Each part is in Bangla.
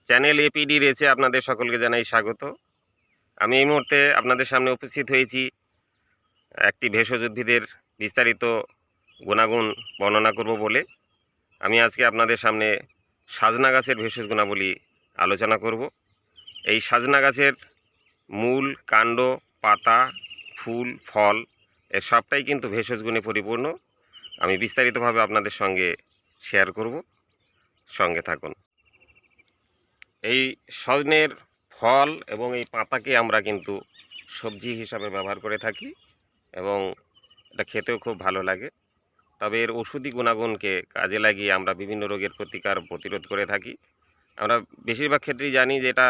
চ্যানেল এপিডি রেসে আপনাদের সকলকে জানাই স্বাগত। আমি এই মুহূর্তে আপনাদের সামনে উপস্থিত হয়েছি একটি ভেষজ উদ্ভিদের বিস্তারিত গুণাগুণ বর্ণনা করব বলে। আমি আজকে আপনাদের সামনে সাজনা গাছের ভেষজ গুণাবলী আলোচনা করব। এই সাজনা গাছের মূল, কাণ্ড, পাতা, ফুল, ফল এর সবটাই কিন্তু ভেষজ গুণে পরিপূর্ণ। আমি বিস্তারিতভাবে আপনাদের সঙ্গে শেয়ার করব, সঙ্গে থাকুন। এই সজনের ফল এবং এই পাতাকে আমরা কিন্তু সবজি হিসাবে ব্যবহার করে থাকি এবং এটা খেতেও খুব ভালো লাগে। তবে এর ওষুধি গুণাগুণকে কাজে লাগিয়ে আমরা বিভিন্ন রোগের প্রতিরোধ করে থাকি। আমরা বেশিরভাগ ক্ষেত্রেই জানি যে এটা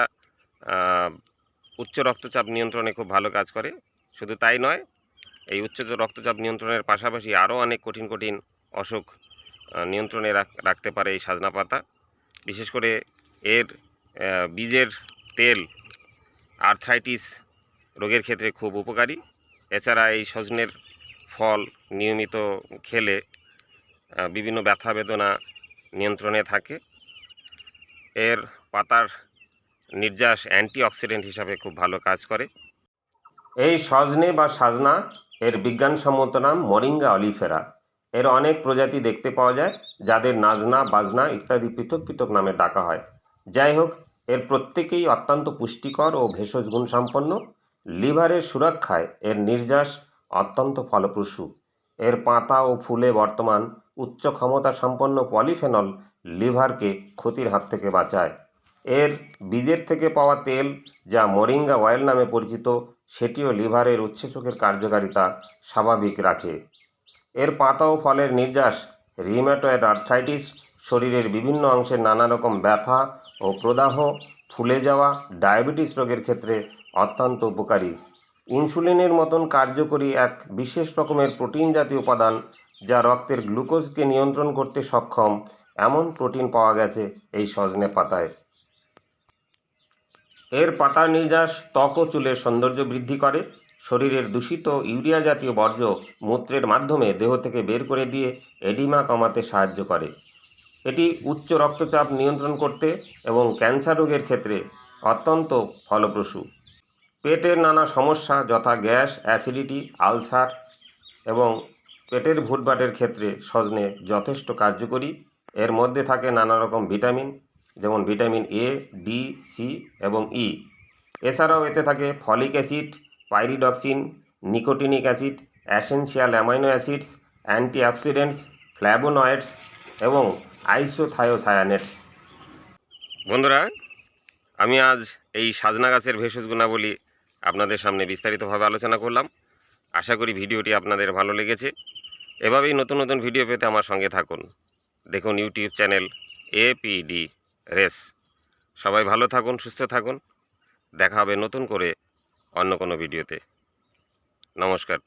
উচ্চ রক্তচাপ নিয়ন্ত্রণে খুব ভালো কাজ করে। শুধু তাই নয়, এই উচ্চ রক্তচাপ নিয়ন্ত্রণের পাশাপাশি আরও অনেক কঠিন কঠিন অসুখ নিয়ন্ত্রণে রাখতে পারে এই সাজনা পাতা। বিশেষ করে এর বীজের তেল আর্থ্রাইটিস রোগের ক্ষেত্রে খুব উপকারী। এছাড়া এই সজনের ফল নিয়মিত খেলে বিভিন্ন ব্যথা বেদনা নিয়ন্ত্রণে থাকে। এর পাতার নির্যাস অ্যান্টিঅক্সিডেন্ট হিসাবে খুব ভালো কাজ করে। এই সজনে বা সাজনা এর বিজ্ঞানসম্মত নাম মরিঙ্গা অলিফেরা। এর অনেক প্রজাতি দেখতে পাওয়া যায়, যাদের নাজনা, বাজনা ইত্যাদি পৃথক পৃথক নামে ডাকা হয়। যাই হোক, এর প্রত্যেকেই অত্যন্ত পুষ্টিকর ও ভেষজ গুণ সম্পন্ন। লিভারের সুরক্ষায় এর নির্যাস অত্যন্ত ফলপ্রসূ। এর পাতা ও ফুলে বর্তমান উচ্চ ক্ষমতা সম্পন্ন পলিফেনল লিভারকে ক্ষতির হাত থেকে বাঁচায়। এর বীজের থেকে পাওয়া তেল, যা মরিঙ্গা অয়েল নামে পরিচিত, সেটিও লিভারের উৎসেচকের কার্যকারিতা স্বাভাবিক রাখে। এর পাতা ও ফলের নির্যাস রিউমেটয়েড আর্থ্রাইটিস, শরীরের বিভিন্ন অংশের নানা রকম ব্যথা ও প্রদাহ, ফুলে যাওয়া, ডায়াবেটিস রোগের ক্ষেত্রে অত্যন্ত উপকারী। ইনসুলিনের মতন কার্যকরী এক বিশেষ রকমের প্রোটিন জাতীয় উপাদান, যা রক্তের গ্লুকোজকে নিয়ন্ত্রণ করতে সক্ষম, এমন প্রোটিন পাওয়া গেছে এই সজনে পাতায়। এর পাতার নির্যাস ত্বক ও চুলের সৌন্দর্য বৃদ্ধি করে। শরীরের দূষিত ইউরিয়া জাতীয় বর্জ্য মূত্রের মাধ্যমে দেহ থেকে বের করে দিয়ে এডিমা কমাতে সাহায্য করে। এটি উচ্চ রক্তচাপ নিয়ন্ত্রণ করতে এবং ক্যান্সার রোগের ক্ষেত্রে অত্যন্ত ফলপ্রসূ। পেটের নানা সমস্যা যথা গ্যাস, অ্যাসিডিটি, আলসার এবং পেটের ভুটভাটের ক্ষেত্রে সজনে যথেষ্ট কার্যকরী। এর মধ্যে থাকে নানা রকম ভিটামিন, যেমন ভিটামিন এ, ডি, সি এবং ই। এছাড়াও এতে থাকে folic acid, pyridoxine, nicotinic acid, essential amino acids, antioxidants, flavonoids এবং আইসোথায়োসায়ানেটস। বন্ধুরা, আমি আজ এই সাজনা গাছের ভেষজ গুণাবলী আপনাদের সামনে বিস্তারিতভাবে আলোচনা করলাম। আশা করি ভিডিওটি আপনাদের ভালো লেগেছে। এভাবেই নতুন নতুন ভিডিও পেতে আমার সঙ্গে থাকুন। দেখুন ইউটিউব চ্যানেল এপিডি রেস। সবাই ভালো থাকুন, সুস্থ থাকুন। দেখা হবে নতুন করে অন্য কোনো ভিডিওতে। নমস্কার।